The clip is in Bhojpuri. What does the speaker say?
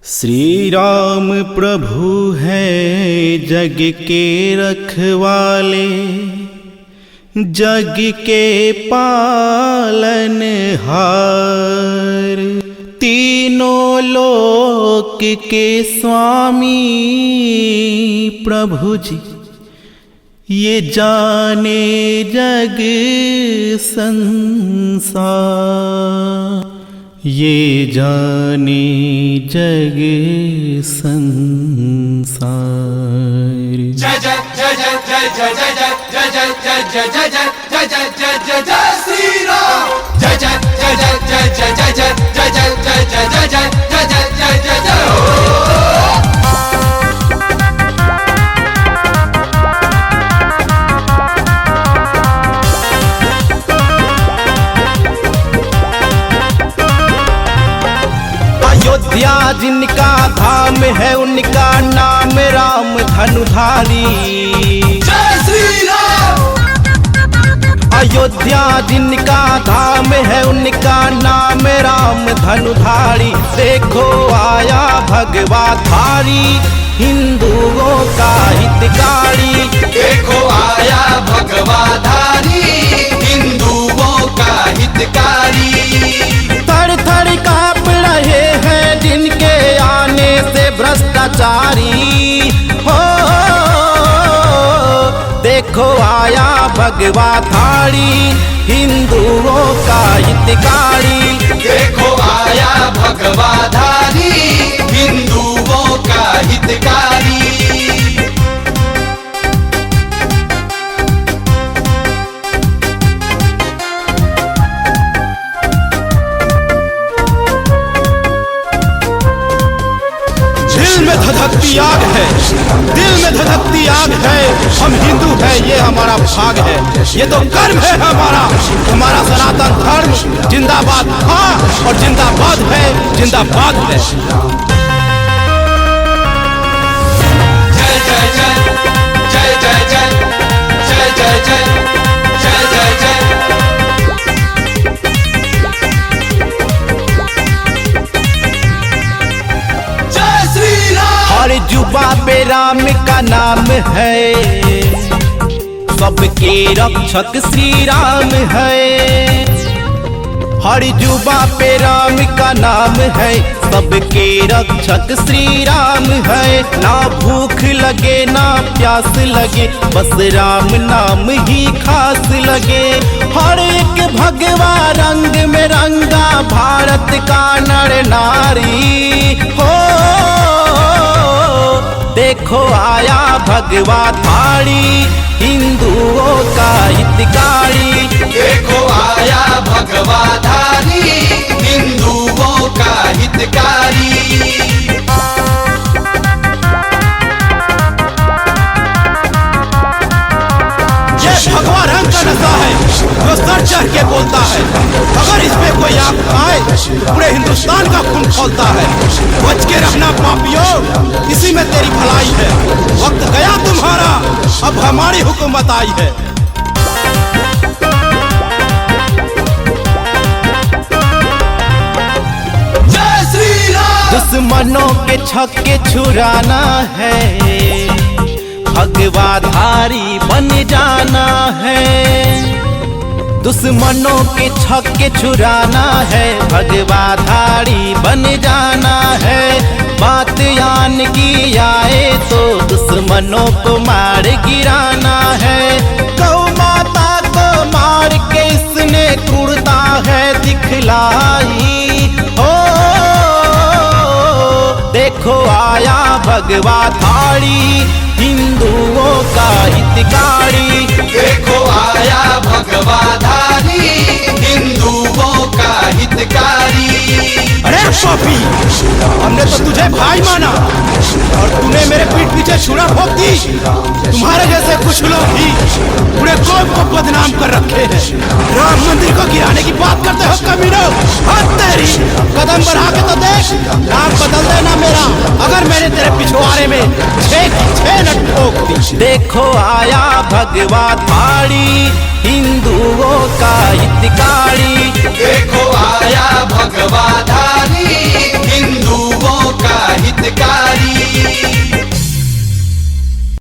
श्री राम प्रभु हैं जग के रखवाले, जग के पालनहार, तीनों लोक के स्वामी प्रभु जी, ये जाने जग संसार, ये जाने जग संसार। जय जय जय जय जय जय जय जय जय जय जय जय जय जय जय जय जय जय श्री राम। जय जय जय जय जय जय जय जय जय जय जय जय जय जय जय जय जय जय। अयोध्या जिनका धाम है उनका नाम राम धनुधारी। जय श्री राम। अयोध्या जिनका धाम है उनका नाम राम धनुधारी। देखो आया भगवा धारी, हिंदुओं का हितकारी। देखो आया भगवा धारी, हिंदुओं का हितकारी। थर थर कांप रहे हैं जिनके आने से भ्रष्टाचारी। हो देखो आया भगवा धारी, हिंदुओं का हितकारी। देखो आया भगवा धारी, हिंदुओं का हितकारी। दिल में धधकती आग है, दिल में धधकती आग है। हम हिंदू हैं, ये हमारा भाग है, ये तो कर्म है हमारा। हमारा सनातन धर्म जिंदाबाद था और जिंदाबाद है, जिंदाबाद है। जय जय जय जय जय जय जय जय जय जय जय जय। जय श्री राम। हर जुबा पे राम का नाम है, सबके रक्षक श्री राम है। हर जुबा पे राम का नाम है, सबके रक्षक श्री राम है। ना भूख लगे ना प्यास लगे, बस राम नाम ही खास लगे। हर एक भगवा रंग में रंगा भारत का नर नारी। हो देखो आया भगवा धारी, हिंदुओं का हितकारी। देखो आया भगवा धारी, हिंदुओं का हितकारी। ये भगवा रंग का नशा है जो सर चढ़ के बोलता है। अगर इस पे कोई आंख आए पूरे हिंदुस्तान का खून खोलता है। बच के रहना पापियों, इसी में तेरी भलाई है। वक्त गया तुम्हारा, अब हमारी हुकूमत आई है। जय श्री राम। दुश्मनों के छक्के छुड़ाना है, भगवा धारी बन जाना है। दुश्मनों के छक्के छुड़ाना है, भगवा धारी बन जाना है। बात यान की आए तो दुश्मनों को मार गिराना है। गौ माता को मार के इसने क्रूरता है दिखलाई। हो देखो आया भगवा धारी, हिंदुओं का हितकारी। देखो आया भगवा धारी, हिंदुओं का हितकारी। अरे पापी, हमने तो तुझे भाई माना और तूने मेरे पीठ पीछे छुरा ठोक दी। तुम्हारे जैसे कुछ लोग ही पूरे कौम को बदनाम कर रखे हैं। राम मंदिर को गिराने की बात करते हो कमीनों। हद तेरी, कदम बढ़ा के तो देख, नाम बदल देना मेरा अगर मैंने तेरे पिछवाड़े में छह न ठोक दी। देखो आया भगवा धारी, हिंदुओं का हितकारी। देखो आया भगवा धारी, हिंदुओं